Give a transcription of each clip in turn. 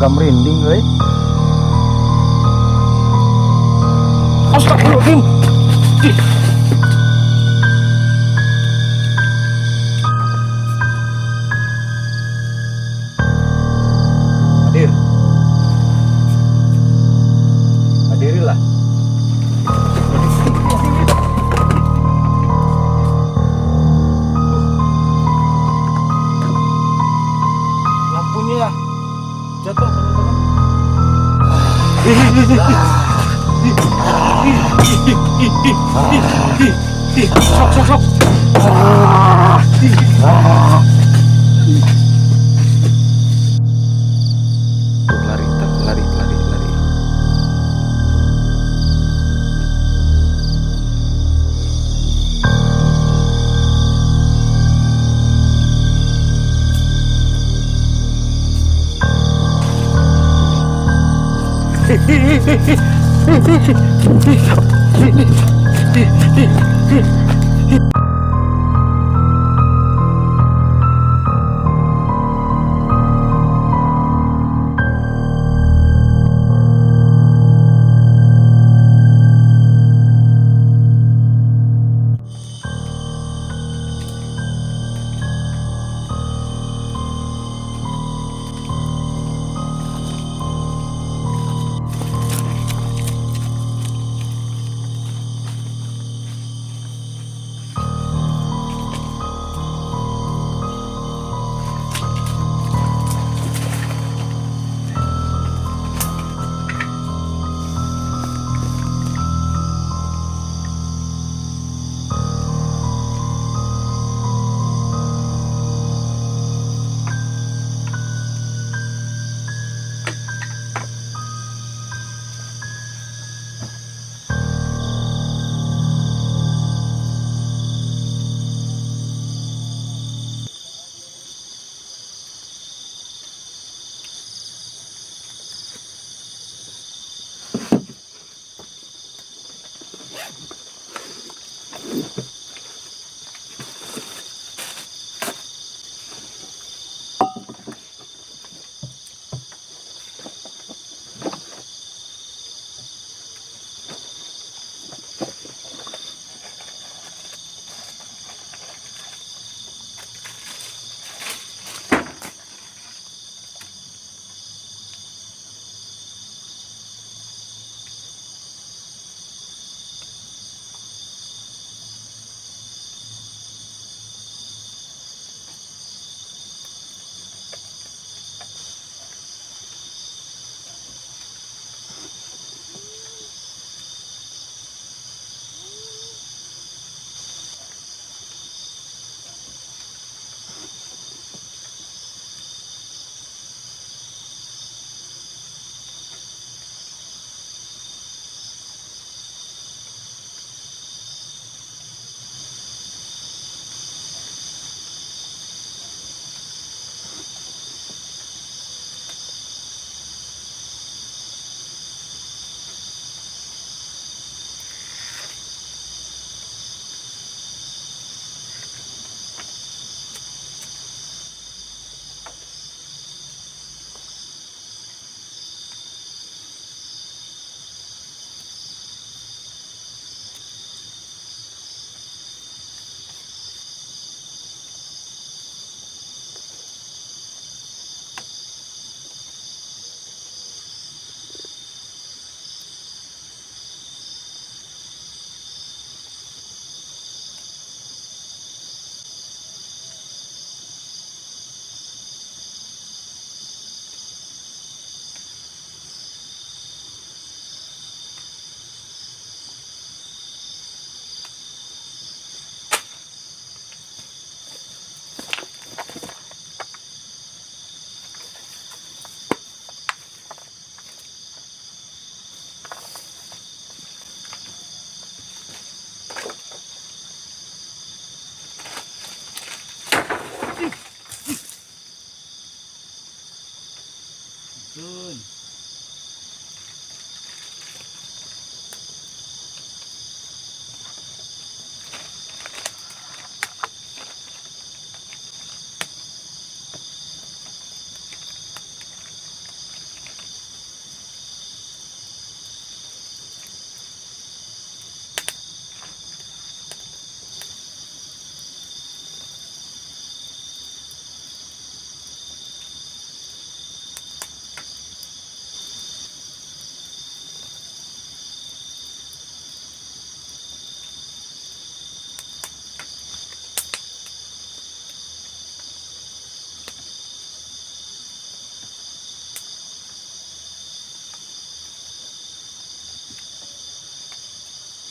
buka merinding euy. Astagfirullahaladzim. Hadir. Hadirilah. Lampunya ya jatuh teman-teman. Sok. Lari.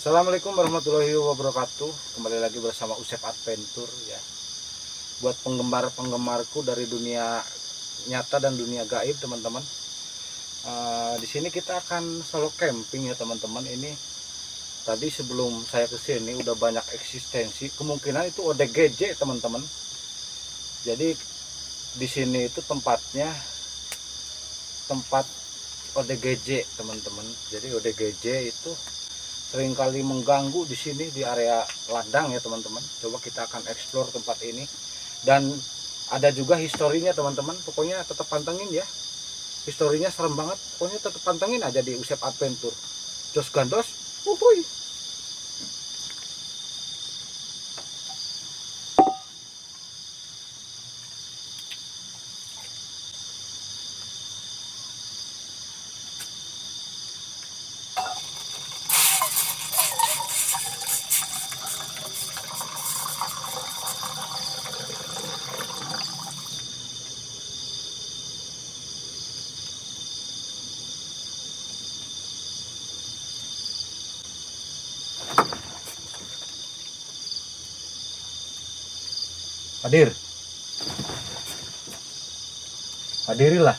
Assalamualaikum warahmatullahi wabarakatuh. Kembali lagi bersama Usep Adventure ya. Buat penggemar-penggemarku dari dunia nyata dan dunia gaib, teman-teman. Di sini kita akan solo camping ya, teman-teman. Ini tadi sebelum saya ke sini udah banyak eksistensi. Kemungkinan itu ODGJ, teman-teman. Jadi di sini itu tempatnya tempat ODGJ, teman-teman. Jadi ODGJ itu seringkali mengganggu di sini di area ladang ya, teman-teman. Coba kita akan explore tempat ini, dan ada juga historinya, teman-teman. Pokoknya tetap pantengin ya, historinya serem banget. Pokoknya tetap pantengin aja di Usep Adventure. Jos gandos, uhuy. Hadirilah.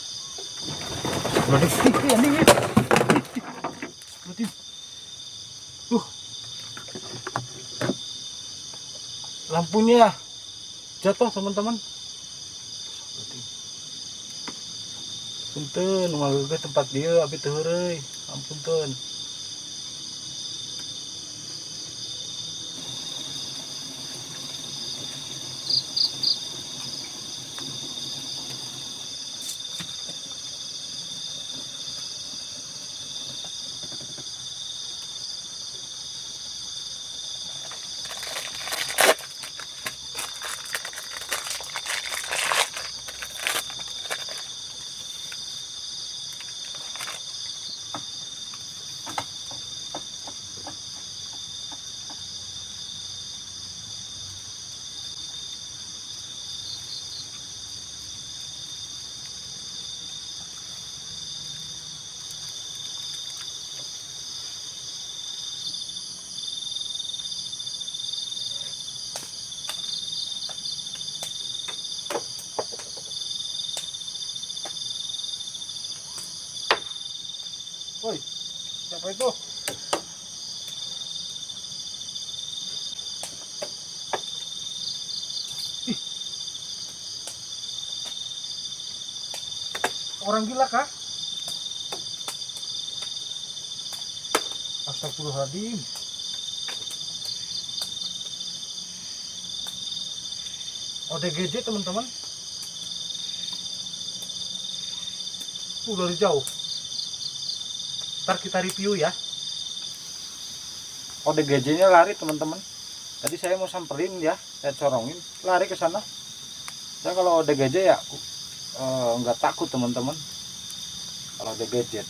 Lampunya jatuh, teman-teman. Punten, ke tempat dia abi teu heureuy. Ampunten. Woi, siapa itu? Ih, orang gila kah? Astagfirullahaladzim. ODGJ, teman-teman. Tuh dari jauh. Ntar kita review ya. ODGJ nya lari, teman-teman. Tadi saya mau samperin ya, saya corongin, lari ke sana. Saya kalau ODGJ ya nggak takut, teman-teman. Kalau ODGJ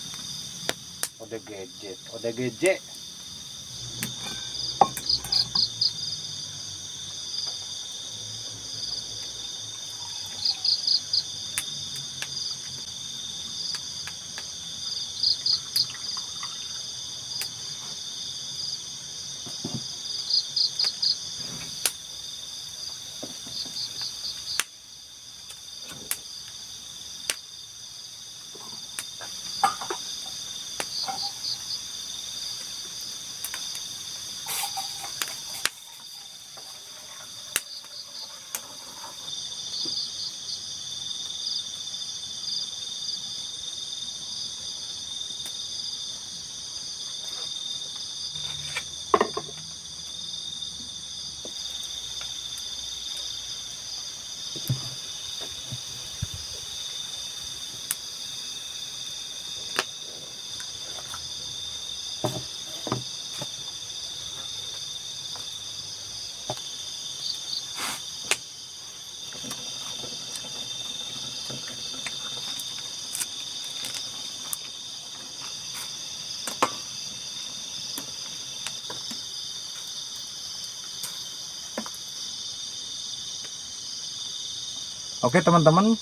Oke, teman-teman,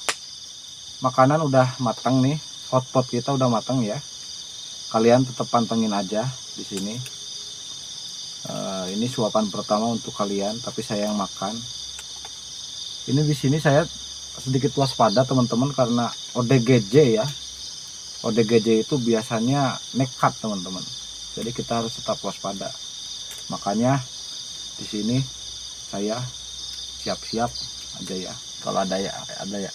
makanan udah matang nih, hotpot kita udah matang ya. Kalian tetap pantengin aja di sini. Ini suapan pertama untuk kalian, tapi saya yang makan. Ini di sini saya sedikit waspada teman-teman, karena ODGJ ya. ODGJ itu biasanya nekat teman-teman. Jadi kita harus tetap waspada. Makanya di sini saya siap-siap aja ya. Kalau ada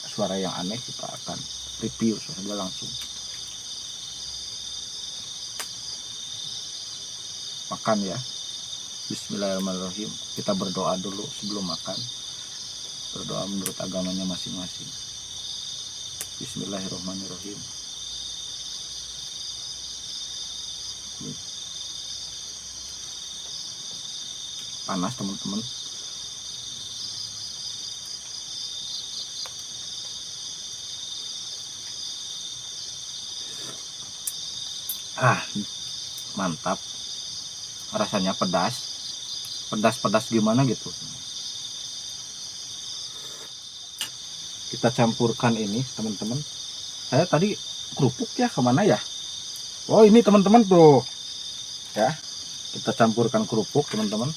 suara yang aneh, kita akan review saja langsung. Makan ya. Bismillahirrahmanirrahim. Kita berdoa dulu sebelum makan. Berdoa menurut agamanya masing-masing. Bismillahirrahmanirrahim. Panas teman-teman. Mantap. Rasanya pedas gimana gitu. Kita campurkan ini teman-teman. Saya tadi kerupuk ya, kemana ya? Oh ini teman-teman tuh ya, kita campurkan kerupuk teman-teman.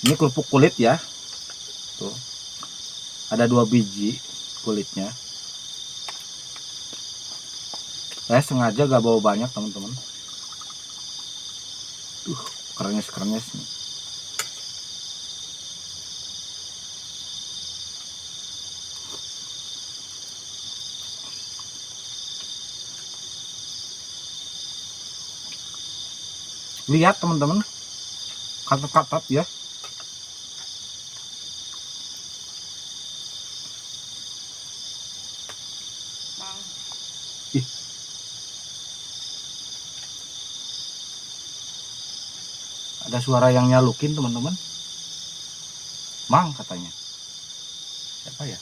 Ini kerupuk kulit ya, tuh ada 2 biji kulitnya. Saya sengaja gak bawa banyak teman-teman. Krenyes nih. Lihat teman-teman, katat-katat ya. Ada suara yang nyalukin teman-teman. Mang katanya. Siapa ya?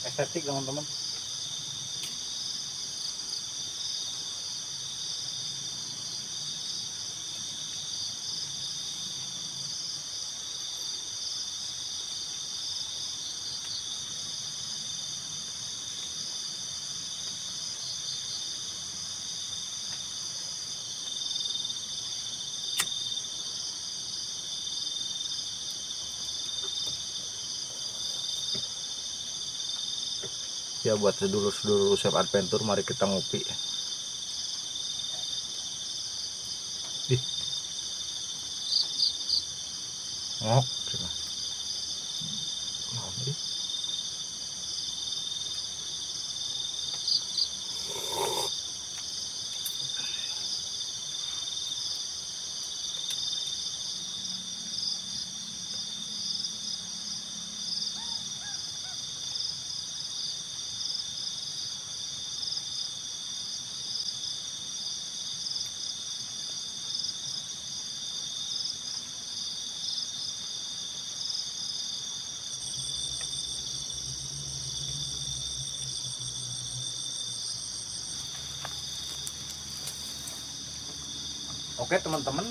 Estetik teman-teman. Ya buat sedulur-sedulur Usep Adventure, mari kita ngopi. Ngok. Oke teman-teman,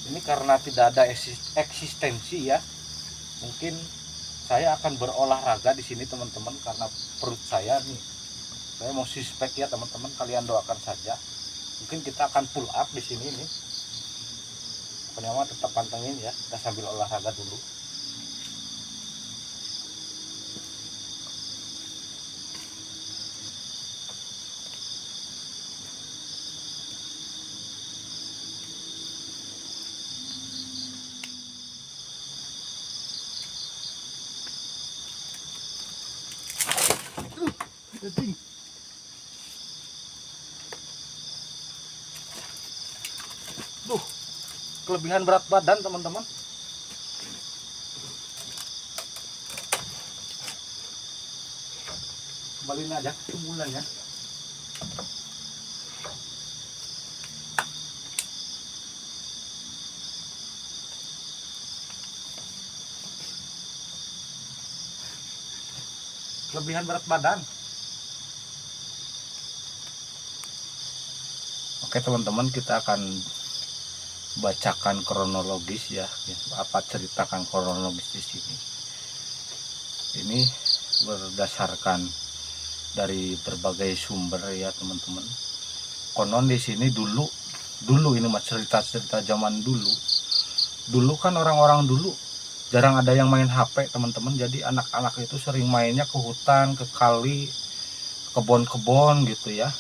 ini karena tidak ada eksistensi ya, mungkin saya akan berolahraga di sini teman-teman, karena perut saya nih, saya mau suspek ya teman-teman, kalian doakan saja. Mungkin kita akan pull up di sini nih. Pokoknya tetap pantengin ya, kita sambil olahraga dulu. Duh, kelebihan berat badan teman-teman. Kembaliin aja tumbulannya. kelebihan berat badan. Oke teman-teman, kita akan bacakan kronologis ya, apa ceritakan kronologis di sini. Ini berdasarkan dari berbagai sumber ya teman-teman. Konon di sini dulu ini mah cerita-cerita zaman dulu. Dulu kan orang-orang dulu jarang ada yang main HP teman-teman. Jadi anak-anak itu sering mainnya ke hutan, ke kali, kebun-kebun gitu ya.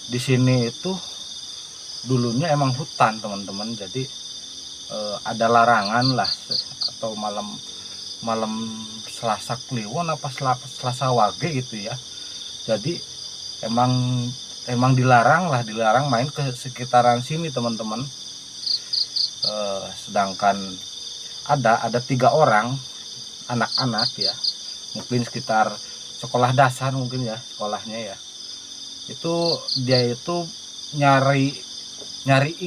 Di sini itu dulunya emang hutan teman-teman. Jadi ada larangan lah, atau malam Selasa Kliwon apa Selasa Wage gitu ya. Jadi emang dilarang main ke sekitaran sini teman-teman. Sedangkan ada 3 orang anak-anak ya, mungkin sekitar sekolah dasar mungkin ya sekolahnya ya, itu dia itu nyari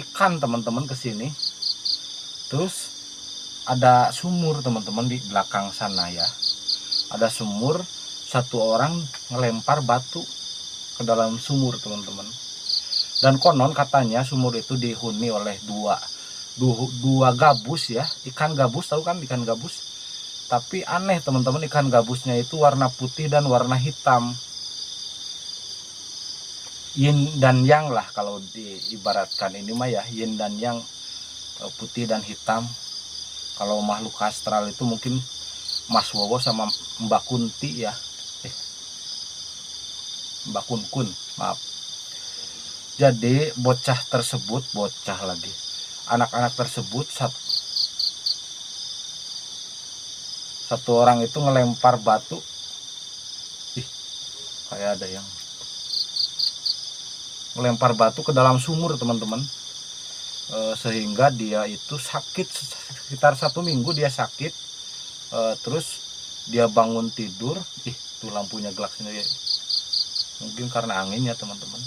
ikan teman-teman ke sini. Terus ada sumur teman-teman di belakang sana ya, ada sumur. Satu orang ngelempar batu ke dalam sumur teman-teman, dan konon katanya sumur itu dihuni oleh dua gabus ya, ikan gabus. Tahu kan ikan gabus? Tapi aneh teman-teman, ikan gabusnya itu warna putih dan warna hitam, yin dan yang lah kalau diibaratkan ini mah ya, yin dan yang, putih dan hitam. Kalau makhluk astral itu mungkin Mas Wowo sama Mbak Kunti ya, Mbak Kunkun, maaf. Jadi anak-anak tersebut satu orang itu ngelempar batu. Kayak ada yang ngelempar batu ke dalam sumur teman-teman. Sehingga dia itu sakit sekitar 1 minggu, dia sakit. Terus dia bangun tidur, tuh lampunya gelap sendiri, mungkin karena angin ya teman-teman.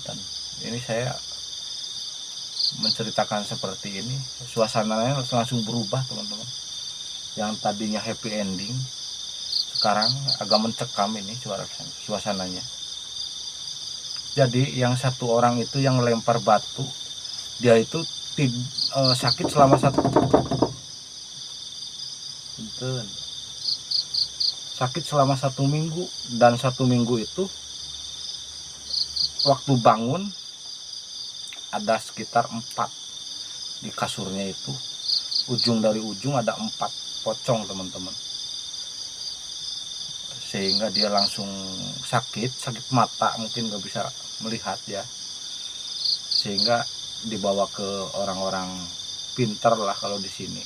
Dan ini saya menceritakan seperti ini, suasananya langsung berubah teman-teman. Yang tadinya happy ending sekarang agak mencekam ini suasananya. Jadi yang satu orang itu yang melempar batu, dia itu sakit selama satu minggu. Dan 1 minggu itu waktu bangun ada sekitar 4 di kasurnya itu, ujung dari ujung ada 4 pocong teman-teman. Sehingga dia langsung sakit mata, mungkin nggak bisa melihat ya, sehingga dibawa ke orang-orang pinter lah kalau di sini.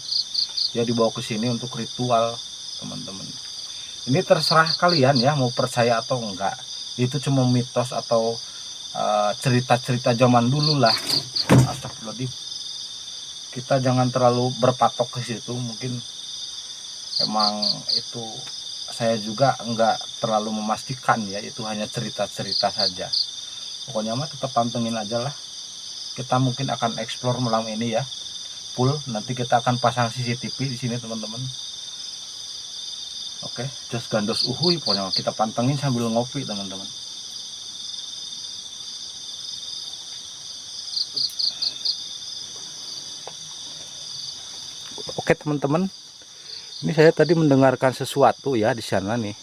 Dia dibawa ke sini untuk ritual teman-teman. Ini terserah kalian ya mau percaya atau enggak. Itu cuma mitos atau cerita-cerita zaman dulu lah. Astagfirullahaladzim. Kita jangan terlalu berpatok ke situ. Mungkin emang itu, saya juga enggak terlalu memastikan ya, itu hanya cerita-cerita saja. Pokoknya mah tetap pantengin aja lah. Kita mungkin akan explore malam ini ya, full. Nanti kita akan pasang CCTV di sini teman-teman. Oke, just gandos uhuy, pokoknya kita pantengin sambil ngopi teman-teman. Oke teman-teman, ini saya tadi mendengarkan sesuatu ya di sana nih.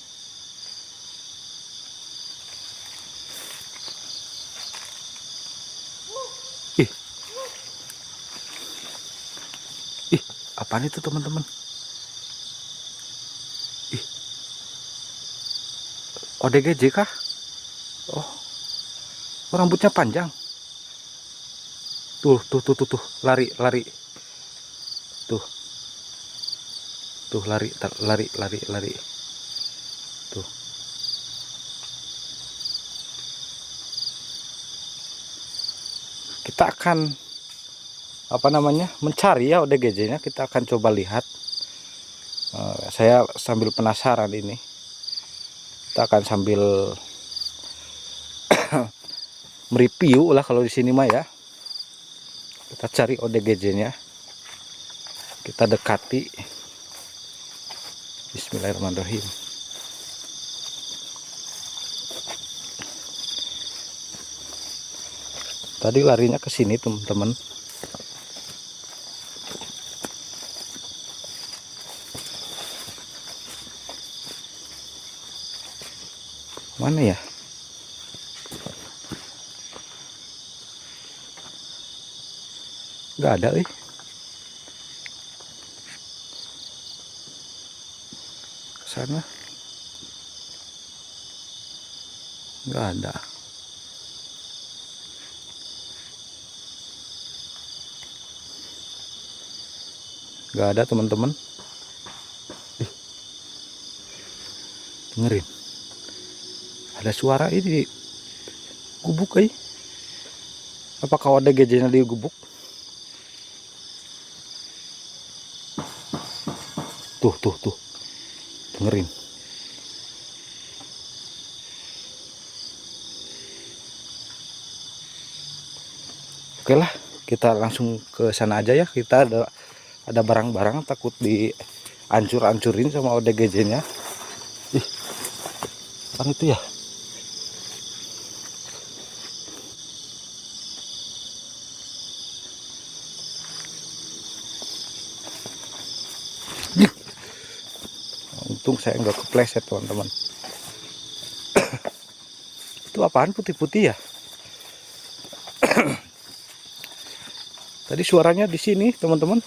Apaan itu teman-teman? ODGJ kah? Oh, rambutnya panjang. Tuh, lari. Tuh, lari. Tuh. Kita akan mencari ya ODGJ-nya. Kita akan coba lihat. Saya sambil penasaran ini. Kita akan sambil mereview lah kalau di sini mah ya. Kita cari ODGJ-nya. Kita dekati. Bismillahirrahmanirrahim. Tadi larinya ke sini teman-teman. Mana ya? Nggak ada, ke sana nggak ada. Nggak ada teman-teman. Dengerin, ada suara ini di gubuk. Apakah ada gadgetnya di gubuk? Tuh, dengerin. Oke lah, kita langsung ke sana aja ya. Kita ada barang-barang, takut dihancur-hancurin sama ODGJ-nya. Ih, kan itu ya. Untung saya nggak kepleset teman-teman. Itu apaan putih-putih ya? Tadi suaranya di sini teman-teman.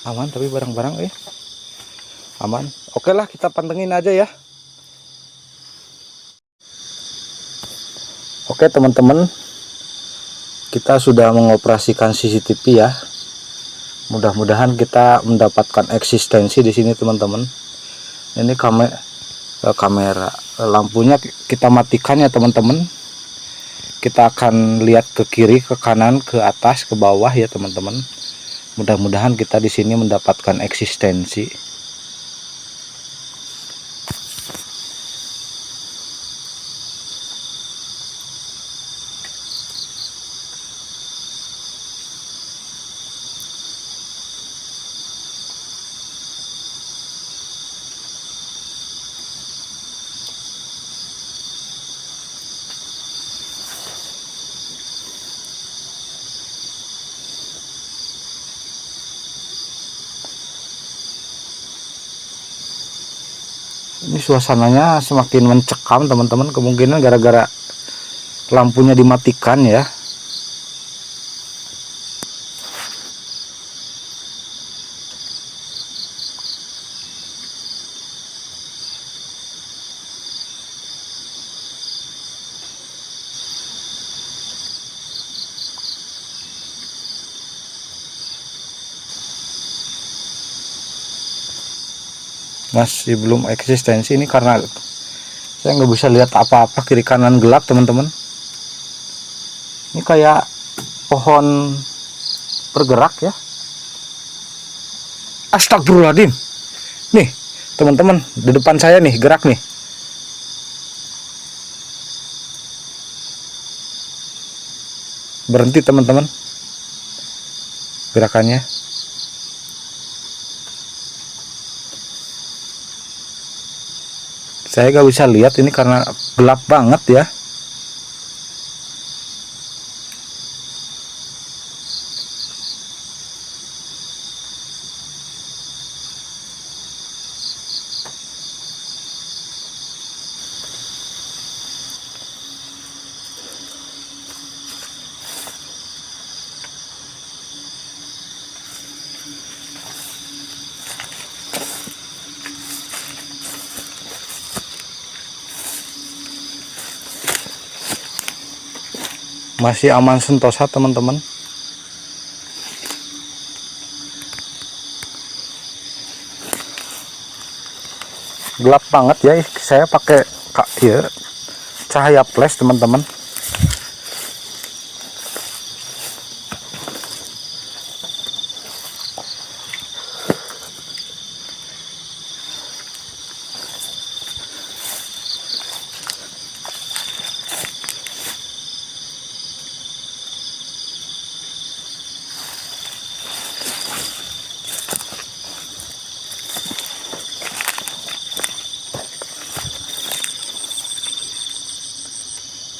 Aman tapi barang-barang aman. Oke lah, kita pantengin aja ya. Oke teman-teman, kita sudah mengoperasikan CCTV ya. Mudah-mudahan kita mendapatkan eksistensi di sini teman-teman. Ini kamera lampunya kita matikan ya teman-teman. Kita akan lihat ke kiri, ke kanan, ke atas, ke bawah ya teman-teman. Mudah-mudahan kita di sini mendapatkan eksistensi. Ini suasananya semakin mencekam teman-teman, kemungkinan gara-gara lampunya dimatikan ya. Masih belum eksistensi ini karena saya nggak bisa lihat apa-apa, kiri kanan gelap teman-teman. Ini kayak pohon bergerak ya. Astagfirullahaladzim. Nih teman-teman, di depan saya nih gerak nih. Berhenti teman-teman gerakannya. Saya gak bisa lihat ini karena gelap banget ya. Masih aman sentosa teman-teman. Gelap banget ya, saya pakai ya, cahaya flash teman-teman.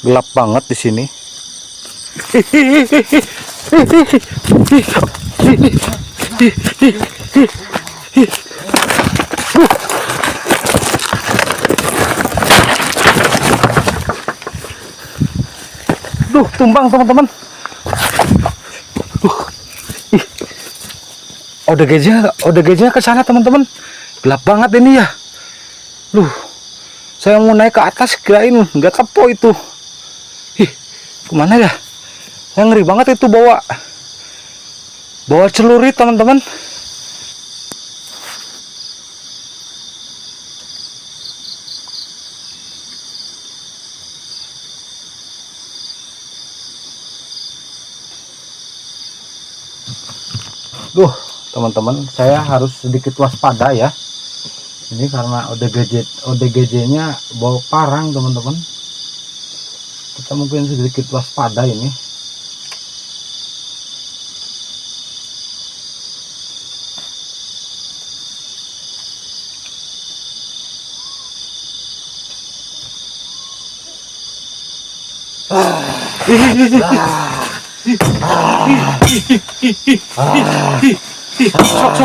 Gelap banget di sini. Duh, tumbang teman-teman. Ih, ODGJ ke sana teman-teman. Gelap banget ini ya. Duh, saya mau naik ke atas kirain nggak kepo itu. Ih, kemana ya? Saya ngeri banget itu bawa celurit teman-teman. Duh, teman-teman, saya harus sedikit waspada ya. Ini karena ODGJ-nya bawa parang, teman-teman. Kita mungkin sedikit waspada ini.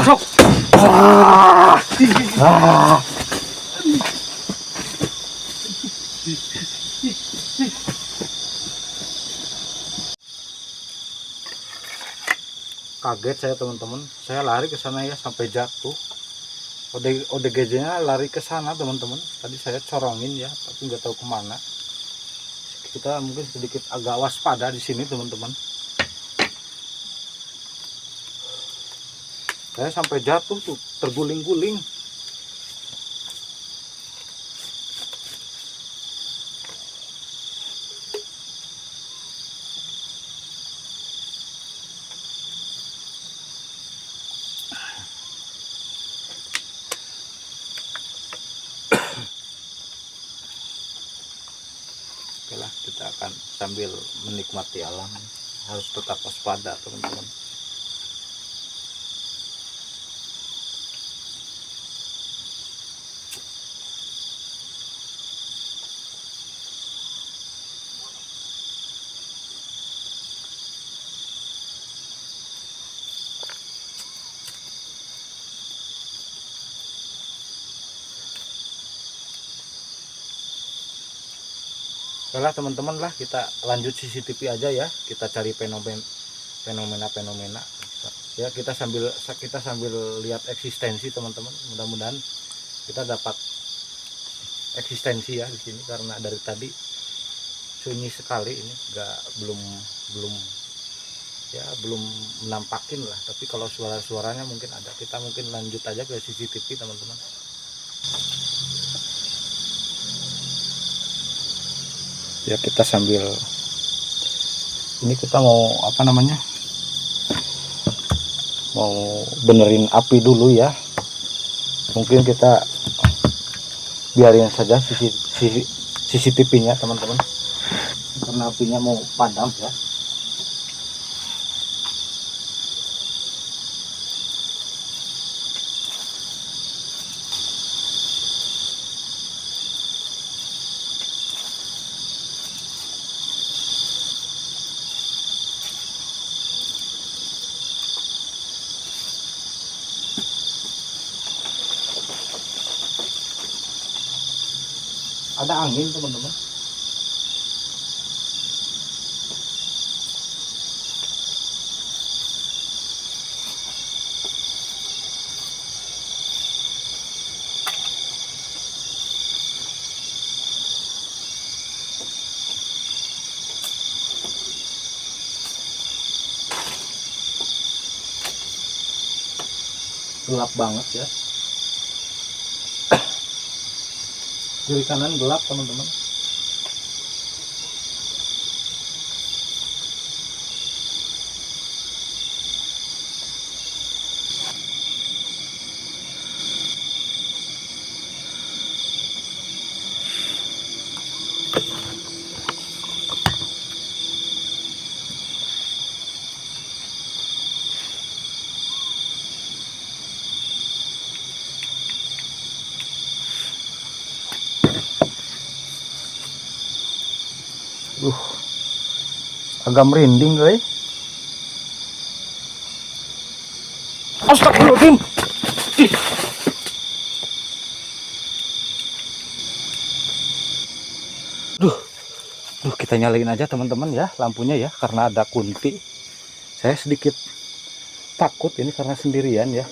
Sok. Kaget saya teman-teman, saya lari ke sana ya sampai jatuh. ODGJ-nya lari ke sana teman-teman. Tadi saya corongin ya, tapi nggak tahu kemana. Kita mungkin sedikit agak waspada di sini teman-teman. Saya sampai jatuh tuh, terguling-guling. Oke lah, kita akan sambil menikmati alam. Harus tetap waspada teman-teman. Oke lah teman-teman, lah kita lanjut CCTV aja ya. Kita cari fenomena ya. Kita sambil lihat eksistensi teman-teman. Mudah-mudahan kita dapat eksistensi ya di sini, karena dari tadi sunyi sekali ini, belum menampakin lah. Tapi kalau suaranya mungkin ada. Kita mungkin lanjut aja ke CCTV teman-teman. Ya, kita sambil ini kita mau mau benerin api dulu ya. Mungkin kita biarin saja CCTV-nya teman-teman, karena apinya mau padam ya. Ada angin teman-teman. Gelap banget ya. Kiri kanan gelap teman-teman. Agak merinding guys. Astagfirullahaladzim. Duh, kita nyalain aja teman-teman ya lampunya ya, karena ada kunti. Saya sedikit takut ini karena sendirian ya.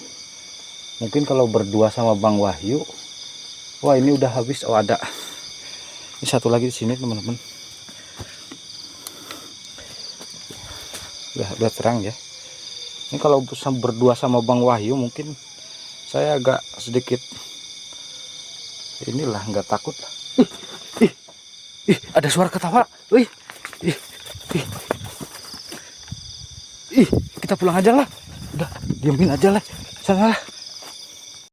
Mungkin kalau berdua sama Bang Wahyu, wah ini udah habis. Oh ada, ini satu lagi di sini teman-teman. Udah terang ya. Ini kalau berdua sama Bang Wahyu mungkin saya agak sedikit inilah, nggak takut lah. Ada suara ketawa. Kita pulang aja lah. Udah, diemin aja lah. Sana lah.